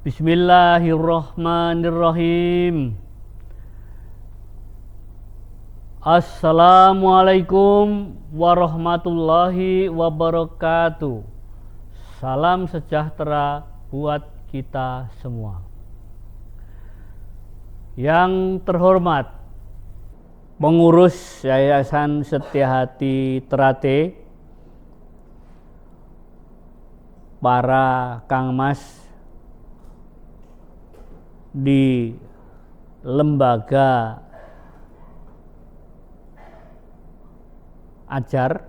Bismillahirrahmanirrahim. Assalamualaikum warahmatullahi wabarakatuh. Salam sejahtera buat kita semua. Yang terhormat pengurus Yayasan Setiahati Teratai, para kangmas di lembaga ajar,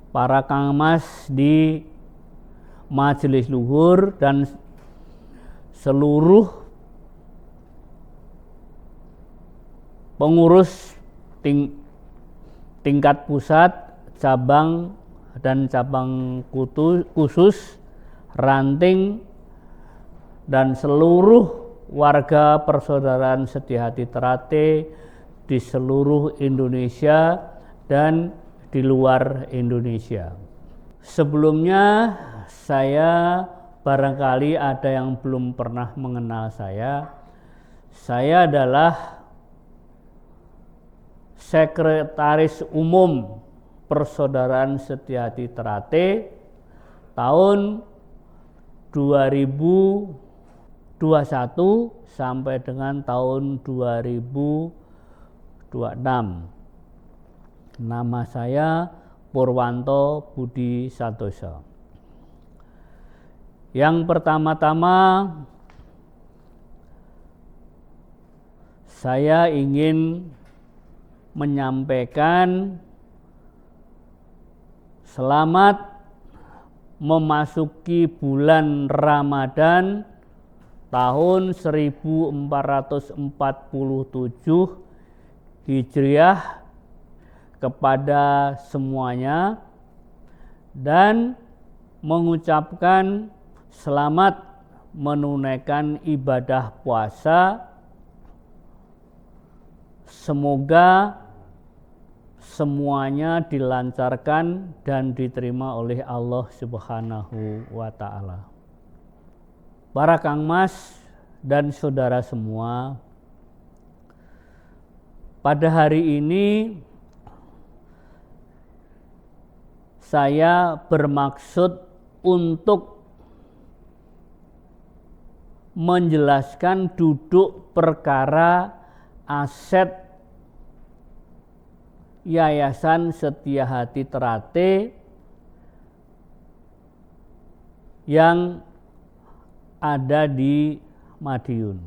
para kangmas di majelis luhur, dan seluruh pengurus tingkat pusat, cabang dan cabang khusus, ranting, dan seluruh warga persaudaraan Setiahati Teratai di seluruh Indonesia dan di luar Indonesia. Sebelumnya, saya barangkali ada yang belum pernah mengenal saya. Saya adalah Sekretaris Umum Persaudaraan Setiahati Teratai tahun 2021 sampai dengan tahun 2026. Nama saya Purwanto Budi Santoso. Yang pertama-tama, saya ingin menyampaikan selamat memasuki bulan Ramadan tahun 1447 Hijriah kepada semuanya, dan mengucapkan selamat menunaikan ibadah puasa. Semoga semuanya dilancarkan dan diterima oleh Allah Subhanahu wa Ta'ala. Para kangmas dan saudara semua, pada hari ini saya bermaksud untuk menjelaskan duduk perkara aset Yayasan Setiahati Teratai yang ada di Madiun.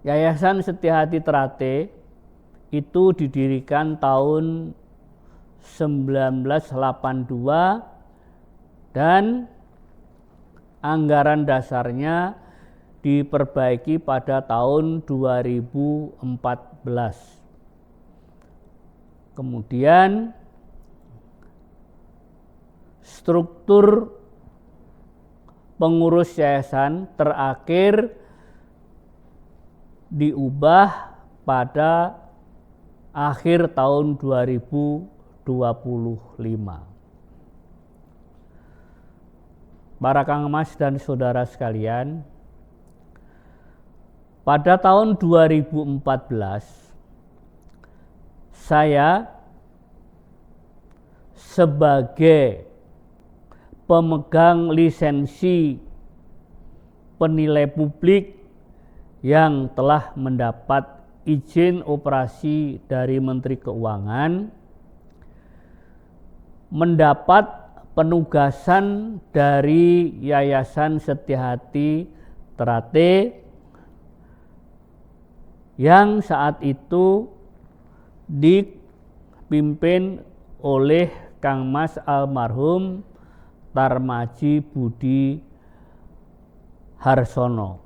Yayasan Setiahati Teratai itu didirikan tahun 1982 dan anggaran dasarnya diperbaiki pada tahun 2014. Kemudian struktur pengurus yayasan terakhir diubah pada akhir tahun 2025. Para kangmas dan saudara sekalian, pada tahun 2014 saya sebagai pemegang lisensi penilai publik yang telah mendapat izin operasi dari Menteri Keuangan, mendapat penugasan dari Yayasan Setiahati Teratai yang saat itu dipimpin oleh Kang Mas almarhum Tarmadji Budi Harsono.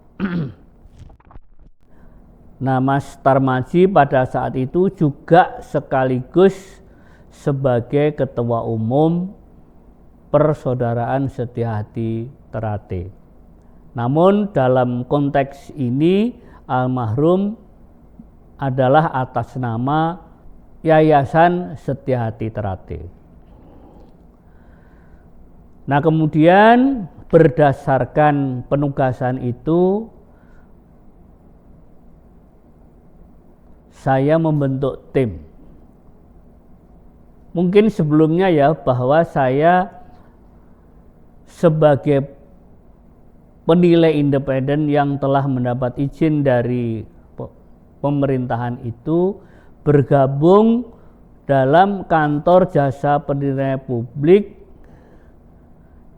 Nah, Mas Tarmadji pada saat itu juga sekaligus sebagai Ketua Umum Persaudaraan Setiahati Teratai. Namun dalam konteks ini almarhum adalah atas nama Yayasan Setiahati Teratai. Nah, kemudian berdasarkan penugasan itu saya membentuk tim. Mungkin sebelumnya ya, bahwa saya sebagai penilai independen yang telah mendapat izin dari pemerintahan itu bergabung dalam Kantor Jasa Penilaian Publik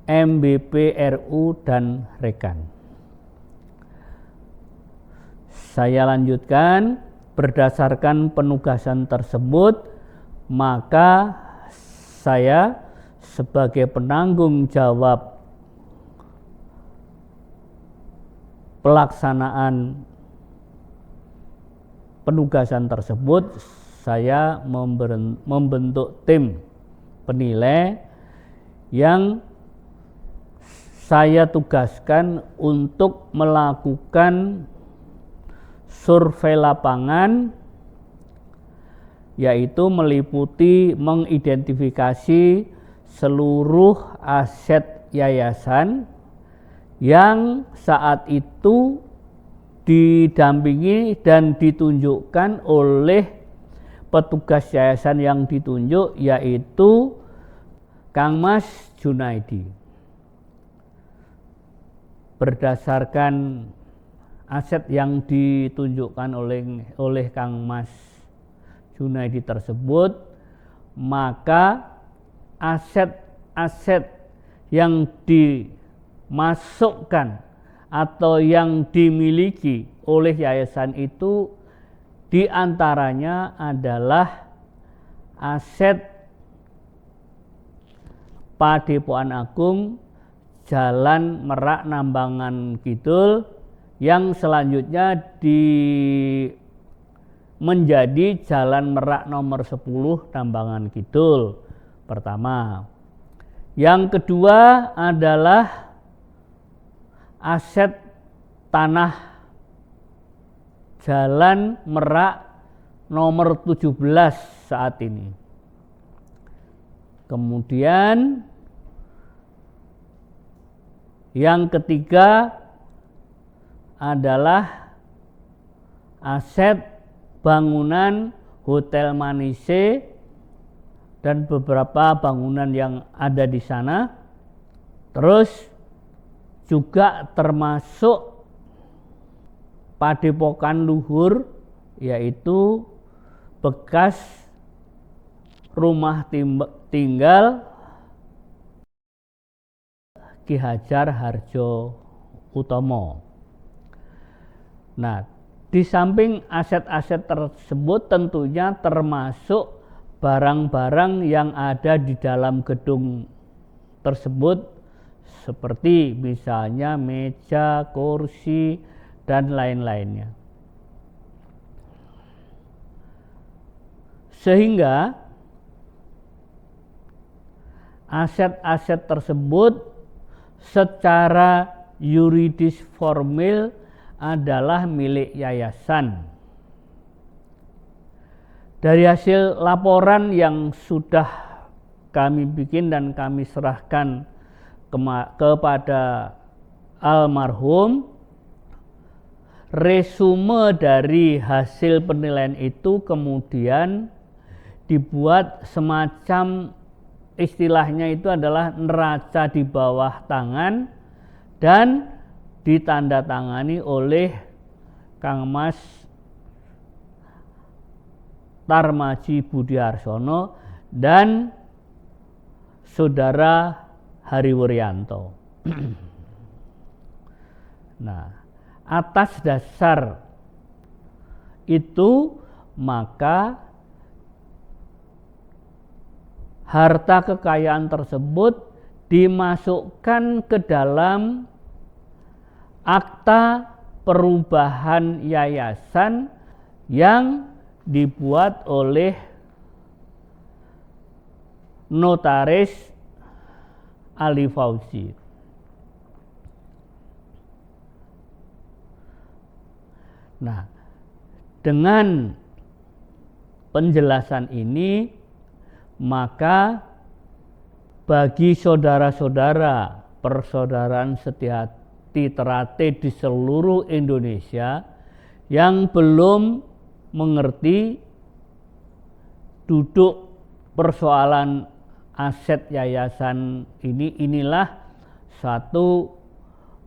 MBPRU dan rekan. Saya lanjutkan, berdasarkan penugasan tersebut, maka saya sebagai penanggung jawab pelaksanaan penugasan tersebut, saya membentuk tim penilai yang saya tugaskan untuk melakukan survei lapangan, yaitu meliputi mengidentifikasi seluruh aset yayasan yang saat itu didampingi dan ditunjukkan oleh petugas yayasan yang ditunjuk, yaitu Kang Mas Junaidi. Berdasarkan aset yang ditunjukkan oleh Kang Mas Junaidi tersebut, maka aset-aset yang dimasukkan atau yang dimiliki oleh yayasan itu diantaranya adalah aset Padepokan Agung Jalan Merak Nambangan Kidul yang selanjutnya menjadi Jalan Merak nomor 10 Nambangan Kidul pertama. Yang kedua adalah aset tanah Jalan Merak nomor 17 saat ini. Kemudian yang ketiga adalah aset bangunan Hotel Manise dan beberapa bangunan yang ada di sana. Terus juga termasuk Padepokan Luhur, yaitu bekas rumah tinggal Ki Hajar Harjo Utomo. Nah, di samping aset-aset tersebut tentunya termasuk barang-barang yang ada di dalam gedung tersebut, seperti misalnya meja, kursi, dan lain-lainnya. Sehingga aset-aset tersebut secara yuridis formil adalah milik yayasan. Dari hasil laporan yang sudah kami bikin dan kami serahkan kepada almarhum, resume dari hasil penilaian itu kemudian dibuat semacam, istilahnya itu adalah neraca di bawah tangan dan ditandatangani oleh Kang Mas Tarmaji Budiarsono dan Saudara Hari Wuryanto. Nah, atas dasar itu maka harta kekayaan tersebut dimasukkan ke dalam akta perubahan yayasan yang dibuat oleh Notaris Ali Fauzi. Nah, dengan penjelasan ini maka bagi saudara-saudara persaudaraan Setiahati Ternate di seluruh Indonesia yang belum mengerti duduk persoalan aset yayasan ini, inilah satu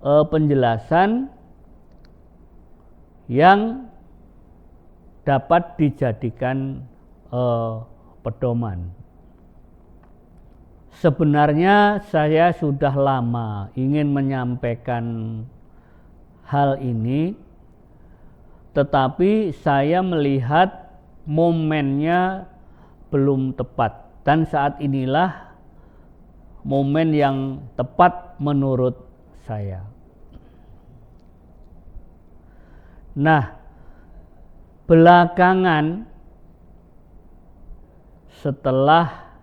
penjelasan yang dapat dijadikan pedoman. Sebenarnya saya sudah lama ingin menyampaikan hal ini, tetapi saya melihat momennya belum tepat, dan saat inilah momen yang tepat menurut saya. Nah, belakangan setelah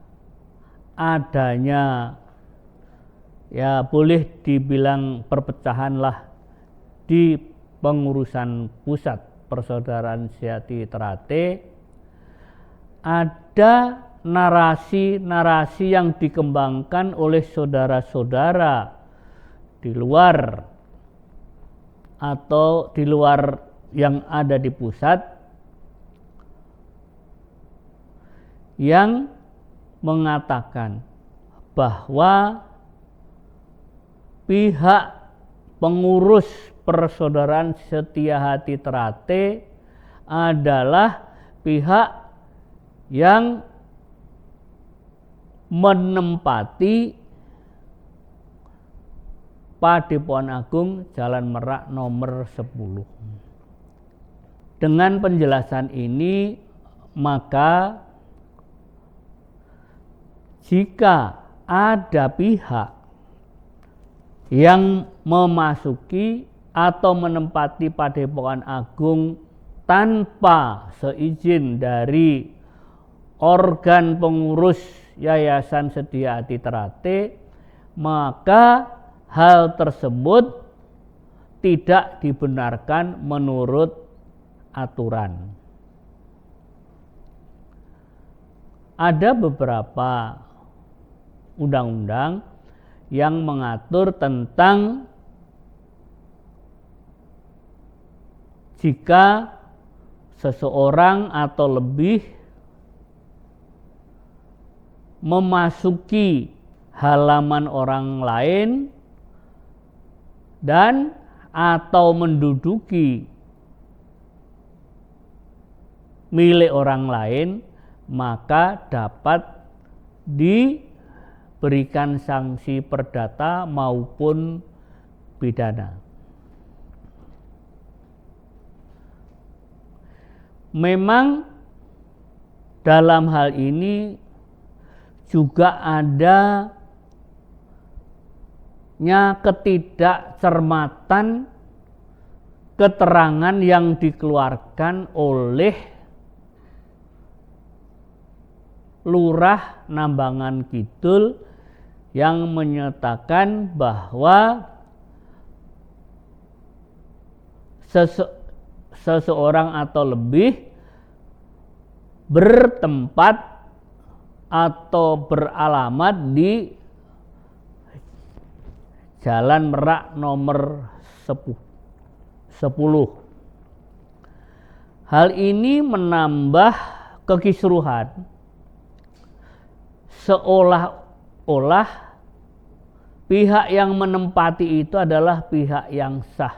adanya, ya boleh dibilang perpecahan lah di pengurusan pusat Persaudaraan Setiahati Ternate, ada narasi-narasi yang dikembangkan oleh saudara-saudara di luar atau di luar yang ada di pusat, yang mengatakan bahwa pihak pengurus Persaudaraan Setiahati Ternate adalah pihak yang menempati Padepokan Agung Jalan Merak nomor 10. Dengan penjelasan ini, maka jika ada pihak yang memasuki atau menempati Padepokan Agung tanpa seizin dari organ pengurus Yayasan Setiahati Ternate, maka hal tersebut tidak dibenarkan menurut aturan. Ada beberapa undang-undang yang mengatur tentang jika seseorang atau lebih memasuki halaman orang lain dan atau menduduki milik orang lain, maka dapat diberikan sanksi perdata maupun pidana. Memang dalam hal ini juga adanya ketidakcermatan keterangan yang dikeluarkan oleh Lurah Nambangan Kidul yang menyatakan bahwa seseorang atau lebih bertempat atau beralamat di Jalan Merak nomor 10. Hal ini menambah kekisruhan, seolah-olah pihak yang menempati itu adalah pihak yang sah.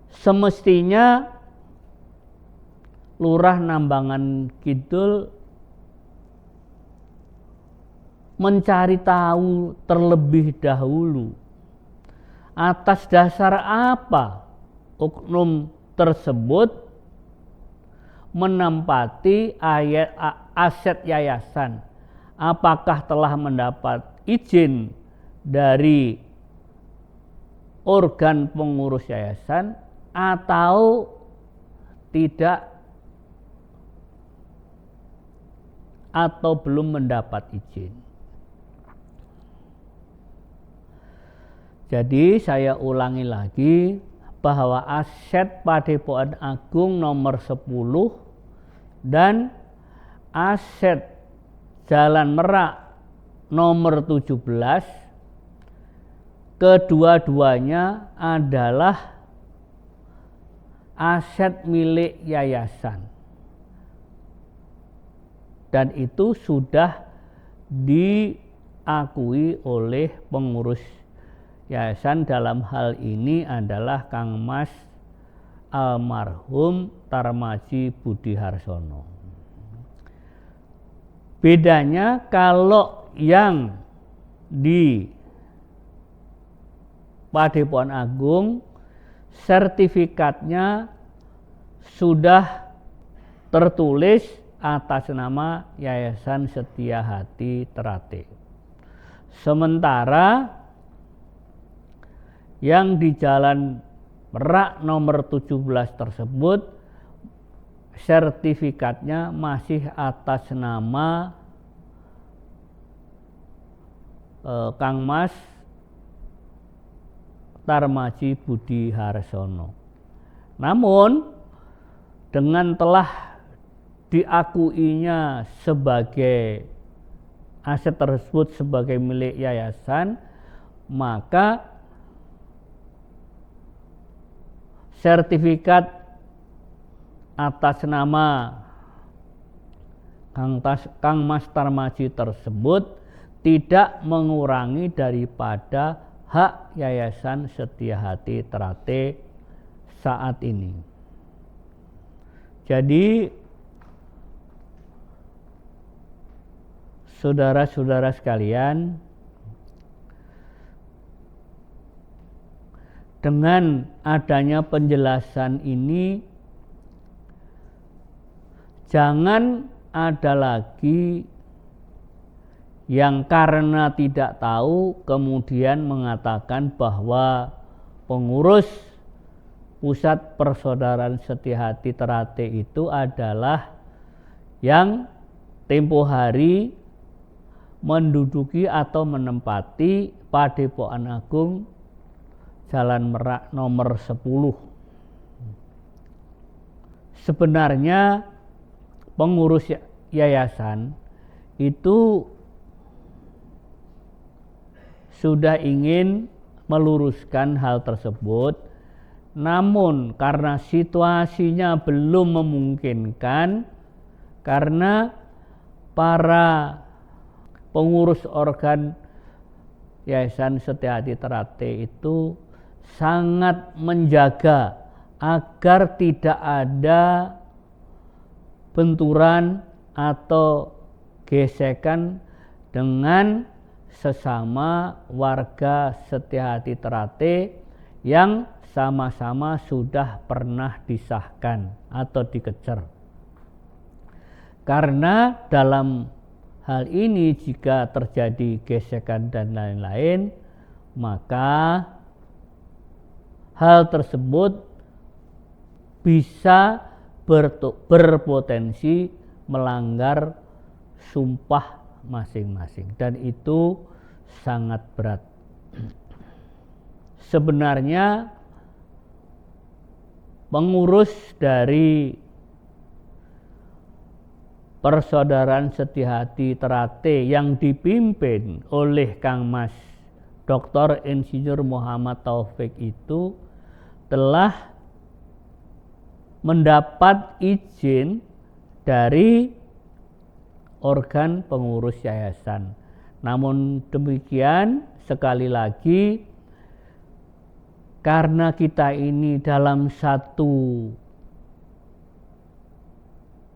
Semestinya Lurah Nambangan Kidul mencari tahu terlebih dahulu atas dasar apa oknum tersebut menempati aset yayasan. Apakah telah mendapat izin dari organ pengurus yayasan atau tidak, atau belum mendapat izin. Jadi saya ulangi lagi bahwa aset Padepokan Agung nomor 10 dan aset Jalan Merak nomor 17, kedua-duanya adalah aset milik yayasan. Dan itu sudah diakui oleh pengurus yayasan, dalam hal ini adalah Kang Mas almarhum Tarmadji Budi Harsono. Bedanya kalau yang di Padepokan Agung sertifikatnya sudah tertulis atas nama Yayasan Setia Hati Ternate. Sementara yang di Jalan Merak nomor 17 tersebut sertifikatnya masih atas nama Kang Mas Tarmadji Budi Harsono. Namun dengan telah diakuinya sebagai aset tersebut sebagai milik yayasan, maka sertifikat atas nama Kang Mas Tarmadji tersebut tidak mengurangi daripada hak Yayasan Setia Hati Ternate saat ini. Jadi saudara-saudara sekalian, dengan adanya penjelasan ini, jangan ada lagi yang karena tidak tahu kemudian mengatakan bahwa pengurus Pusat Persaudaraan Setia Hati Ternate itu adalah yang tempo hari menduduki atau menempati Padepokan Agung Jalan Merak nomor 10. Sebenarnya pengurus yayasan itu sudah ingin meluruskan hal tersebut, namun karena situasinya belum memungkinkan, karena para pengurus organ Yayasan Setia Hati Ternate itu sangat menjaga agar tidak ada benturan atau gesekan dengan sesama warga Setia Hati Ternate yang sama-sama sudah pernah disahkan atau dikecer. Karena dalam hal ini jika terjadi gesekan dan lain-lain, maka hal tersebut bisa berpotensi melanggar sumpah masing-masing, dan itu sangat berat. Sebenarnya pengurus dari Persaudaraan Setia Hati Ternate yang dipimpin oleh Kang Mas Dr. Insinyur Muhammad Taufik itu telah mendapat izin dari organ pengurus yayasan. Namun demikian, sekali lagi, karena kita ini dalam satu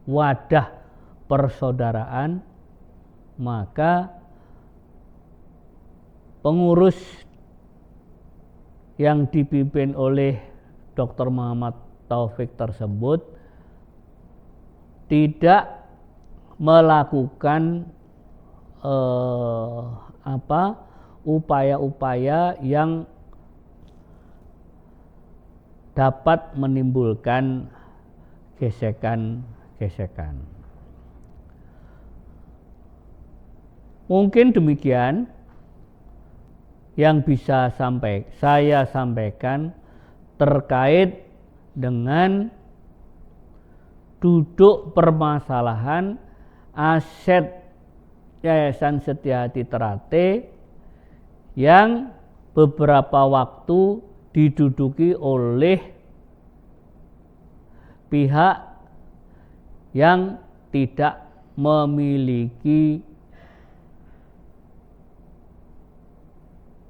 wadah persaudaraan, maka pengurus yang dipimpin oleh Dr. Muhammad Taufik tersebut tidak melakukan upaya-upaya yang dapat menimbulkan gesekan. Mungkin demikian yang bisa saya sampaikan terkait dengan duduk permasalahan aset Yayasan Setia Hati Ternate yang beberapa waktu diduduki oleh pihak yang tidak memiliki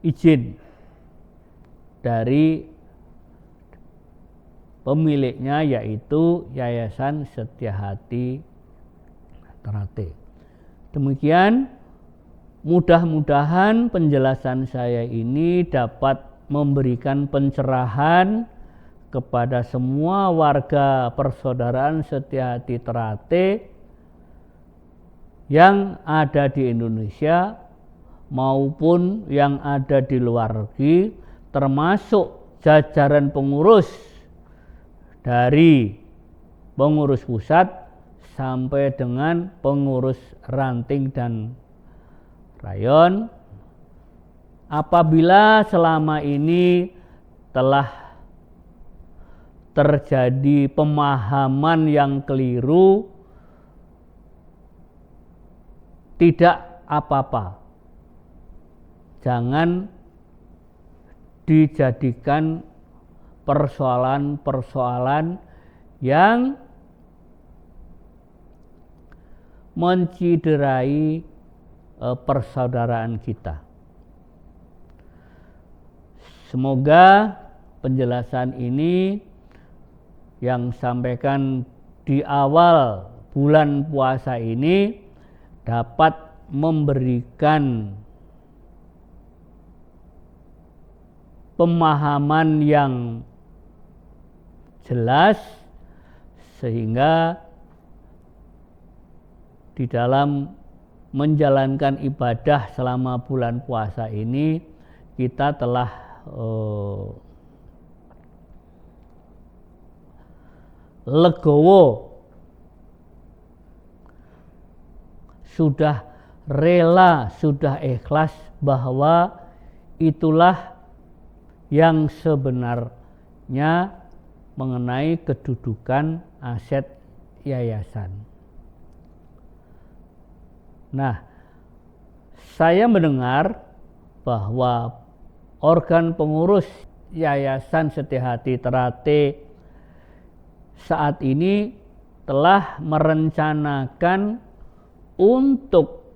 izin dari pemiliknya, yaitu Yayasan Setia Hati Ternate. Demikian, mudah-mudahan penjelasan saya ini dapat memberikan pencerahan kepada semua warga persaudaraan Setia Hati Ternate yang ada di Indonesia maupun yang ada di luar negeri, termasuk jajaran pengurus dari pengurus pusat sampai dengan pengurus ranting dan rayon. Apabila selama ini telah terjadi pemahaman yang keliru, tidak apa-apa. Jangan dijadikan persoalan-persoalan yang menciderai persaudaraan kita. Semoga penjelasan ini yang sampaikan di awal bulan puasa ini dapat memberikan pemahaman yang jelas, sehingga di dalam menjalankan ibadah selama bulan puasa ini kita telah legowo, sudah rela, sudah ikhlas bahwa itulah yang sebenarnya mengenai kedudukan aset yayasan. Nah, saya mendengar bahwa organ pengurus Yayasan Setia Hati Ternate saat ini telah merencanakan untuk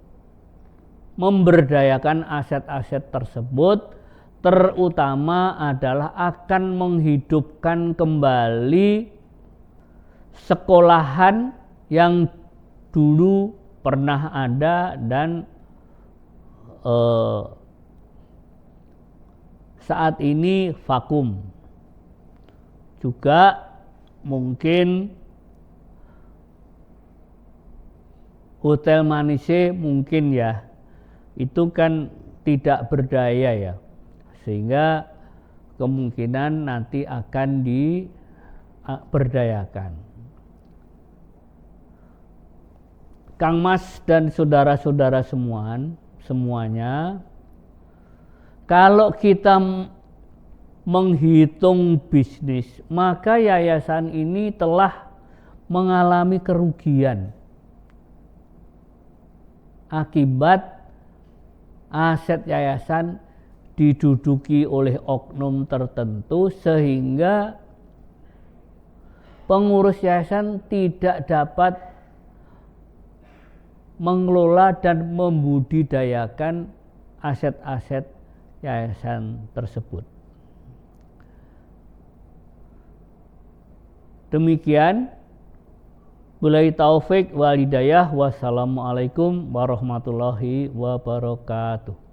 memberdayakan aset-aset tersebut, terutama adalah akan menghidupkan kembali sekolahan yang dulu pernah ada dan saat ini vakum. Juga mungkin Hotel Manise mungkin ya, itu kan tidak berdaya ya, sehingga kemungkinan nanti akan diberdayakan. Kang Mas dan saudara-saudara semuanya, kalau kita menghitung bisnis, maka yayasan ini telah mengalami kerugian akibat aset yayasan diduduki oleh oknum tertentu, sehingga pengurus yayasan tidak dapat mengelola dan membudidayakan aset-aset yayasan tersebut. Demikian, billahi taufik wal hidayah. Wassalamualaikum warahmatullahi wabarakatuh.